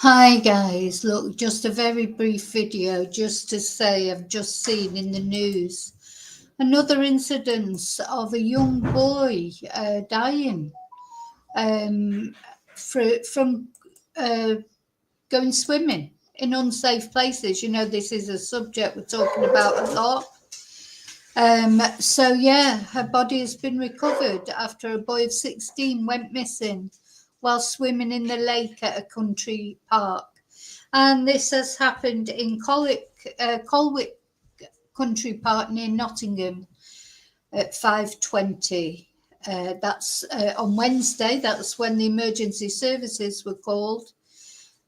Hi guys, look, just a very brief video just to say I've just seen in the news another incidence of a young boy dying um, from uh, going swimming in unsafe places. You know, this is a subject we're talking about a lot. So yeah, her body has been recovered after a boy of 16 went missing while swimming in the lake at a country park. And this has happened in Colwick Country Park near Nottingham at 5:20. That's on Wednesday. That's when the emergency services were called.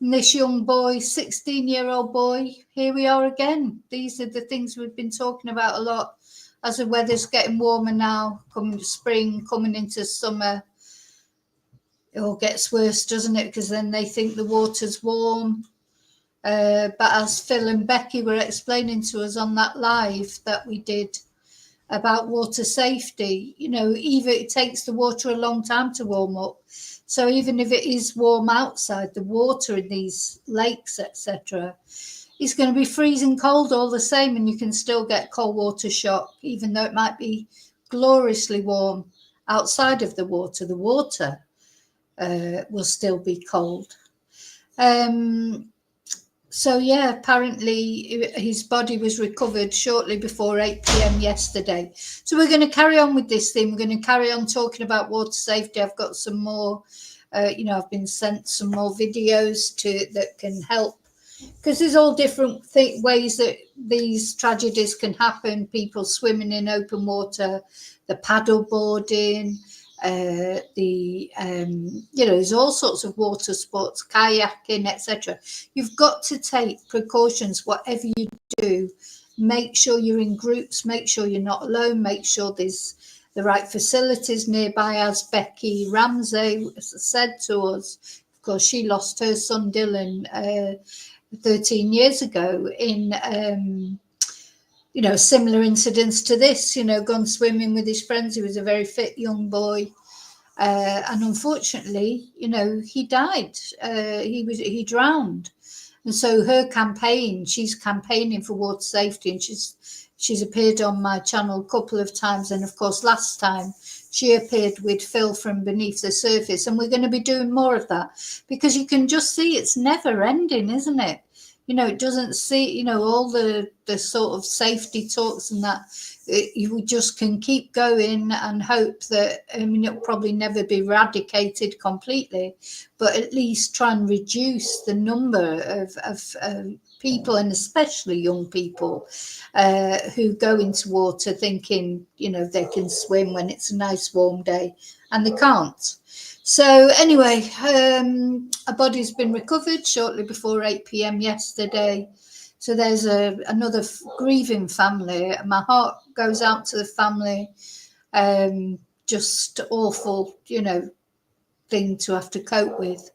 And this young boy, 16-year-old boy, here we are again. These are the things we've been talking about a lot as the weather's getting warmer now, coming to spring, coming into summer. It all gets worse, doesn't it? Because then they think the water's warm. But as Phil and Becky were explaining to us on that live that we did about water safety, you know, even it takes the water a long time to warm up. So even if it is warm outside, the water in these lakes, etc., is going to be freezing cold all the same, and you can still get cold water shock, even though it might be gloriously warm outside of the water. The water will still be cold. So yeah, apparently his body was recovered shortly before 8 p.m. yesterday. So we're going to carry on with this thing. We're going to carry on talking about water safety. I've got some more, I've been sent some more videos that can help, because there's all different ways that these tragedies can happen. People swimming in open water, the paddle boarding, there's all sorts of water sports, kayaking, etc. You've got to take precautions whatever you do. Make sure you're in groups, make sure you're not alone, make sure there's the right facilities nearby, as Becky Ramsey said to us. Of course, she lost her son Dylan 13 years ago in similar incidents to this, gone swimming with his friends. He was a very fit young boy. And unfortunately, he died. He drowned. And so her campaign, she's campaigning for water safety, and she's appeared on my channel a couple of times. And of course, last time she appeared with Phil from Beneath the Surface. And we're going to be doing more of that, because you can just see it's never ending, isn't it? It doesn't see, all the sort of safety talks and that. You just can keep going and hope that, it'll probably never be eradicated completely, but at least try and reduce the number of people, and especially young people, who go into water thinking, they can swim when it's a nice warm day, and they can't. So anyway, a body's been recovered shortly before 8 p.m. yesterday. So there's another grieving family. My heart goes out to the family. Just awful, thing to have to cope with.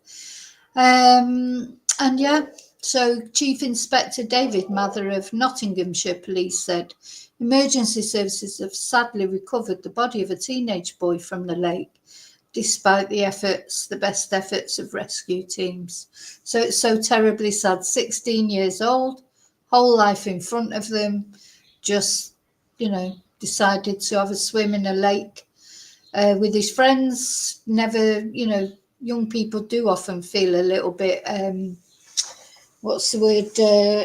And yeah, so Chief Inspector David Mather of Nottinghamshire Police said emergency services have sadly recovered the body of a teenage boy from the lake, despite the best efforts of rescue teams. So it's so terribly sad. 16 years old, whole life in front of them, just, decided to have a swim in a lake with his friends. Never, young people do often feel a little bit,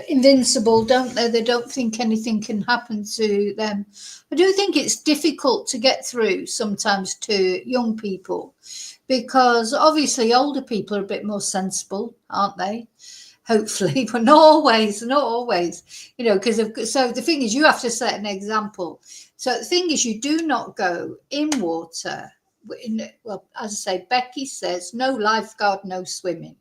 invincible, don't they? They don't think anything can happen to them. I do think it's difficult to get through sometimes to young people, because obviously older people are a bit more sensible, aren't they? Hopefully, but not always, because so the thing is, you have to set an example. So the thing is, you do not go in water. Well, as I say, Becky says no lifeguard, no swimming.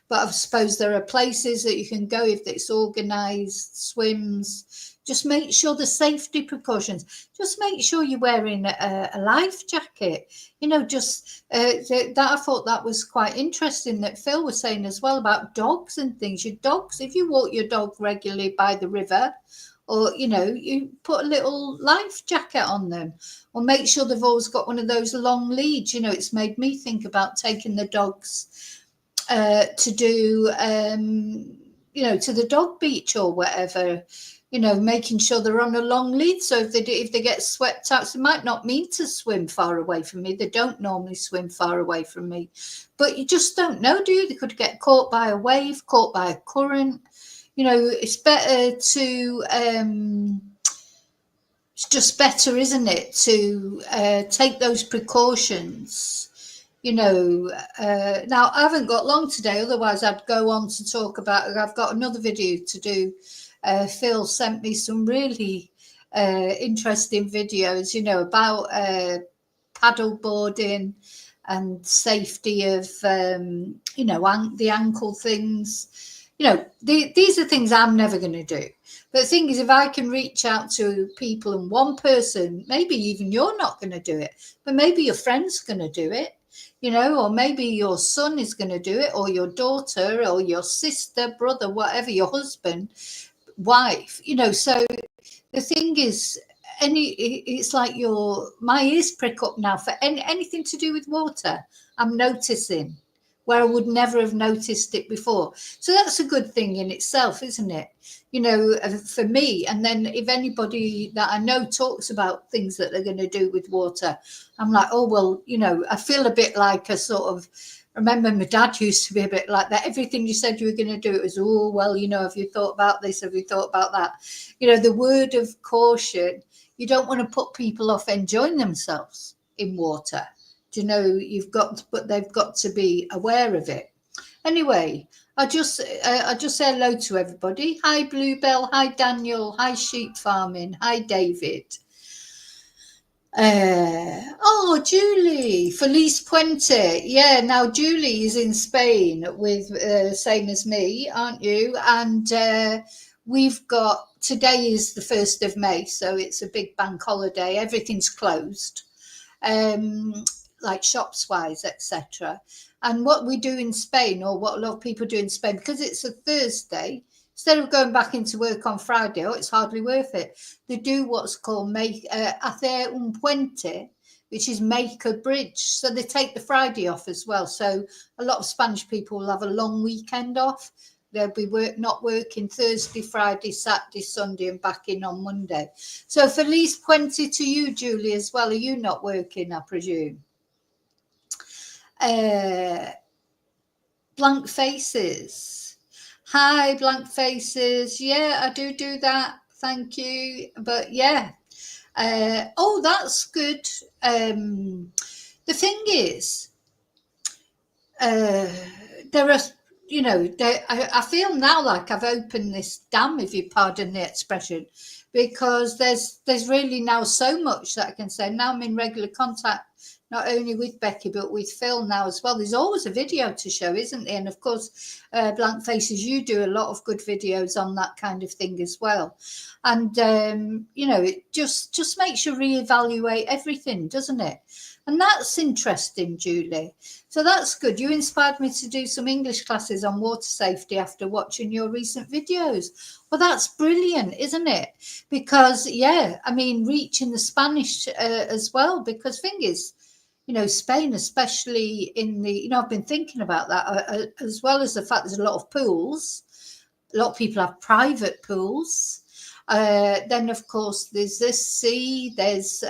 But I suppose there are places that you can go if it's organised swims. Just make sure the safety precautions. Just make sure you're wearing a life jacket. That I thought that was quite interesting that Phil was saying as well about dogs and things. Your dogs, if you walk your dog regularly by the river, or you put a little life jacket on them, or make sure they've always got one of those long leads. It's made me think about taking the dogs to do, to the dog beach or whatever, making sure they're on a long lead. So if they get swept out, they might not mean to swim far away from me. They don't normally swim far away from me, but you just don't know, do you? They could get caught by a wave, caught by a current. It's better to, it's just better, isn't it, to take those precautions. Now I haven't got long today, otherwise I'd go on to talk about, I've got another video to do. Phil sent me some really interesting videos, about paddle boarding and safety of, the ankle things. These are things I'm never going to do. But the thing is, if I can reach out to people and one person, maybe even you're not going to do it, but maybe your friend's going to do it, or maybe your son is going to do it, or your daughter, or your sister, brother, whatever, your husband, wife, so the thing is, it's like my ears prick up now for anything to do with water. I'm noticing where I would never have noticed it before. So that's a good thing in itself, isn't it? For me. And then if anybody that I know talks about things that they're going to do with water, I'm like, oh, well, I feel a bit like a sort of, remember my dad used to be a bit like that. Everything you said you were going to do, it was, oh, well, have you thought about this? Have you thought about that? The word of caution, you don't want to put people off enjoying themselves in water. But they've got to be aware of it. Anyway, I just say hello to everybody. Hi, Bluebell. Hi, Daniel. Hi, Sheep Farming. Hi, David. Julie, Feliz Puente. Yeah, now Julie is in Spain with same as me, aren't you? And we've got, today is the 1st of May, so it's a big bank holiday. Everything's closed, like shops wise, etc. And what we do in Spain, or what a lot of people do in Spain, because it's a Thursday, instead of going back into work on Friday, it's hardly worth it. They do what's called hacer un puente, which is make a bridge. So they take the Friday off as well. So a lot of Spanish people will have a long weekend off. They'll be not working Thursday, Friday, Saturday, Sunday, and back in on Monday. So Feliz Puente to you, Julie, as well. Are you not working, I presume? Blank faces. Hi, blank faces. Yeah, I do that. Thank you. But yeah. That's good. The thing is, there are, I feel now like I've opened this dam, if you pardon the expression, because there's really now so much that I can say. Now I'm in regular contact, not only with Becky, but with Phil now as well. There's always a video to show, isn't there? And of course, Blank Faces, you do a lot of good videos on that kind of thing as well. And, it just makes you reevaluate everything, doesn't it? And that's interesting, Julie. So that's good. You inspired me to do some English classes on water safety after watching your recent videos. Well, that's brilliant, isn't it? Because, reaching the Spanish as well, because thing is, Spain, especially in the, I've been thinking about that, as well as the fact there's a lot of pools. A lot of people have private pools. Then, of course, there's this sea. There's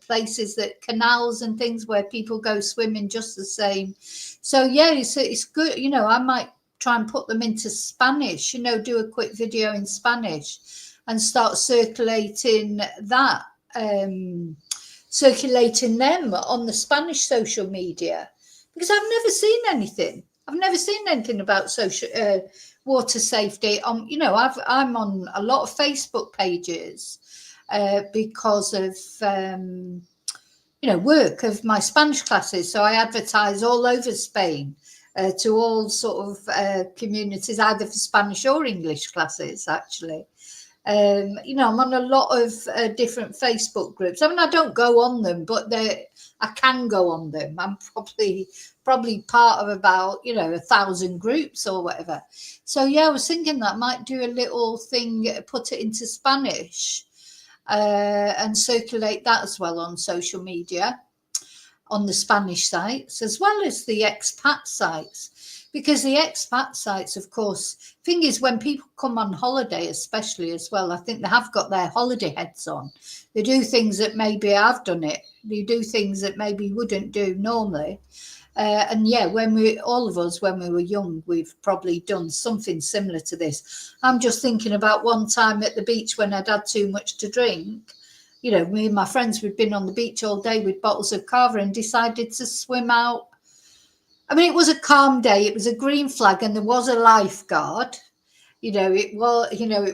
places canals and things where people go swimming just the same. So, yeah, it's good. I might try and put them into Spanish, do a quick video in Spanish and start circulating that. Circulating them on the Spanish social media, because I've never seen anything. I've never seen anything about social water safety. I'm on a lot of Facebook pages because of work of my Spanish classes. So I advertise all over Spain to all sort of communities, either for Spanish or English classes, actually. I'm on a lot of different Facebook groups. I don't go on them, but I can go on them. I'm probably part of about 1,000 groups or whatever. So yeah, I was thinking that I might do a little thing, put it into Spanish, and circulate that as well on social media, on the Spanish sites as well as the expat sites. because the expat sites, of course, thing is, when people come on holiday, especially as well, I think they have got their holiday heads on. They do things that maybe I've done it. They do things that maybe you wouldn't do normally. And yeah, all of us, when we were young, we've probably done something similar to this. I'm just thinking about one time at the beach when I'd had too much to drink. You know, me and my friends, we'd been on the beach all day with bottles of cava and decided to swim out. I mean, it was a calm day. It was a green flag and there was a lifeguard. It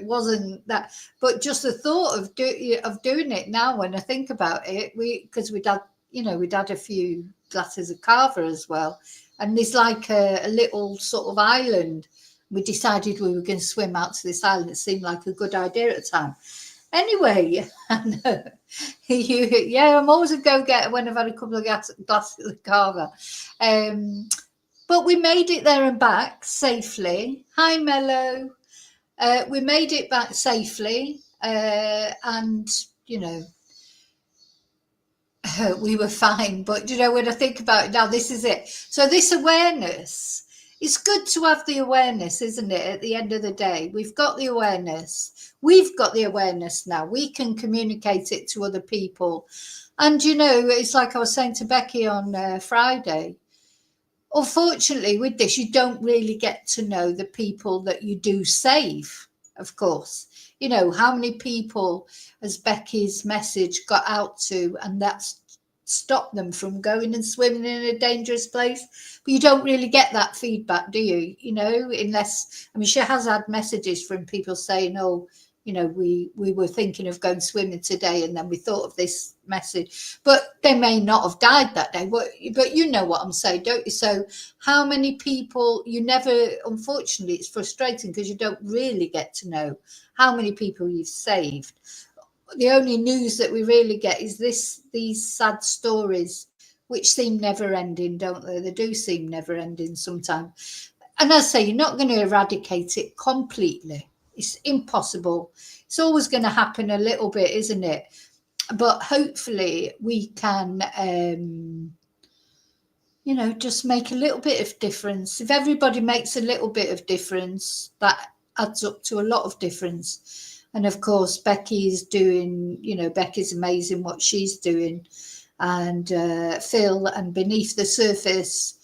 wasn't that, but just the thought of doing it now, when I think about it, because we'd had a few glasses of cava as well, and there's like a little sort of island. We decided we were going to swim out to this island. It seemed like a good idea at the time. Anyway, I'm always a go-getter when I've had a couple of glasses of cava. But we made it there and back safely. Hi, Mello. We made it back safely, and we were fine. But when I think about it now, this is it. So this awareness, it's good to have the awareness, isn't it? At the end of the day, we've got the awareness. We've got the awareness now. We can communicate it to other people. And, it's like I was saying to Becky on Friday. Unfortunately, with this, you don't really get to know the people that you do save, of course. How many people has Becky's message got out to, and that's stopped them from going and swimming in a dangerous place? But you don't really get that feedback, do you? Unless, she has had messages from people saying, oh, we were thinking of going swimming today and then we thought of this message, but they may not have died that day. But you know what I'm saying, don't you? So how many people unfortunately, it's frustrating because you don't really get to know how many people you've saved. The only news that we really get is these sad stories, which seem never ending, don't they? They do seem never ending sometimes. And as I say, you're not going to eradicate it completely. It's impossible. It's always going to happen a little bit, isn't it? But hopefully we can, just make a little bit of difference. If everybody makes a little bit of difference, that adds up to a lot of difference. And of course, Becky's amazing what she's doing. And Phil and Beneath the Surface,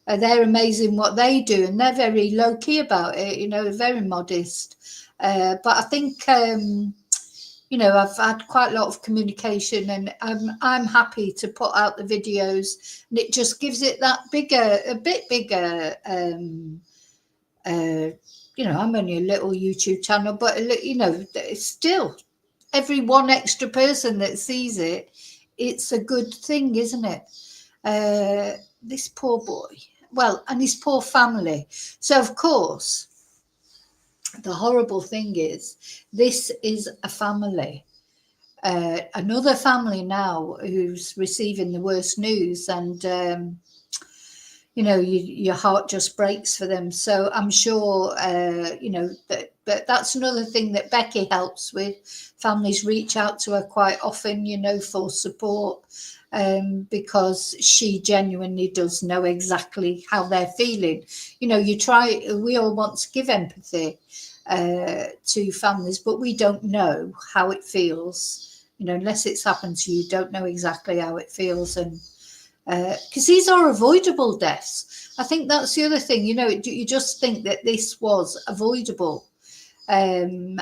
they're amazing what they do. And they're very low key about it, very modest. But I think, I've had quite a lot of communication, and I'm happy to put out the videos, and it just gives it that a bit bigger. I'm only a little YouTube channel, but it's still every one extra person that sees it, it's a good thing, isn't it? This poor boy, and his poor family. So of course, the horrible thing is, this is a family, another family now who's receiving the worst news, and your heart just breaks for them. So I'm sure but that's another thing that Becky helps with. Families reach out to her quite often, for support, because she genuinely does know exactly how they're feeling. We all want to give empathy to families, but we don't know how it feels, unless it's happened to you. Don't know exactly how it feels. And because these are avoidable deaths. I think that's the other thing, you just think that this was avoidable, and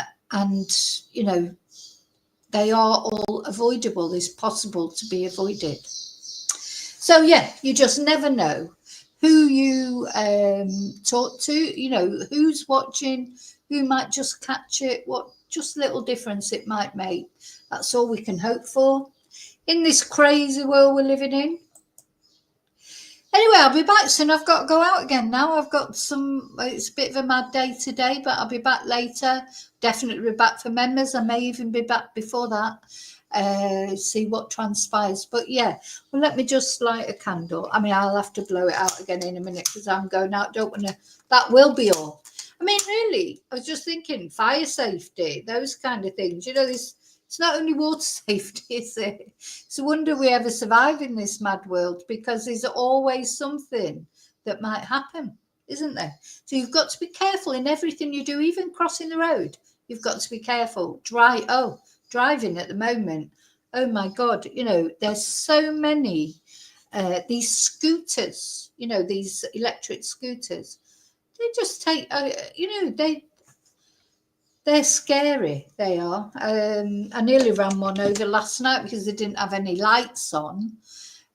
they are all avoidable. It's possible to be avoided. So yeah, you just never know who you talk to, who's watching, who might just catch it, what just little difference it might make. That's all we can hope for in this crazy world we're living in. Anyway, I'll be back soon. I've got to go out again now. It's a bit of a mad day today, but I'll be back later. Definitely be back for members. I may even be back before that. See what transpires. But yeah, well, let me just light a candle. I'll have to blow it out again in a minute because I'm going out. Don't want to, that will be all. Really, I was just thinking fire safety, those kind of things. It's not only water safety, is it? It's a wonder we ever survive in this mad world, because there's always something that might happen. isn't there? So you've got to be careful in everything you do, even crossing the road. You've got to be careful. Driving at the moment. Oh my God, there's so many these scooters, these electric scooters. They just take, they're scary. They are. I nearly ran one over last night because they didn't have any lights on.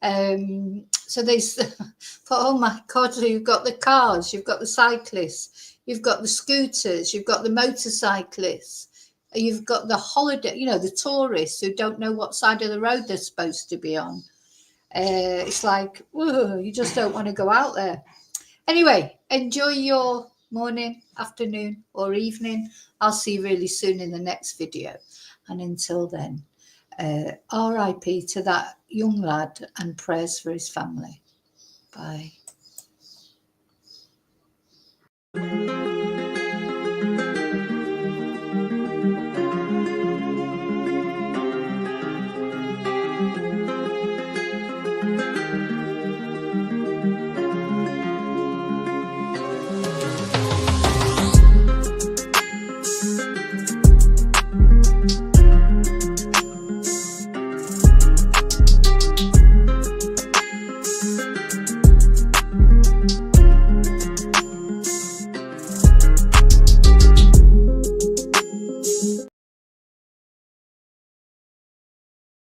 So they thought, oh my God, you've got the cars, you've got the cyclists, you've got the scooters, you've got the motorcyclists, you've got the holiday, the tourists who don't know what side of the road they're supposed to be on. It's like, whoa, you just don't want to go out there. Anyway, enjoy your morning, afternoon, or evening. I'll see you really soon in the next video. And until then, RIP to that young lad and prayers for his family. Bye.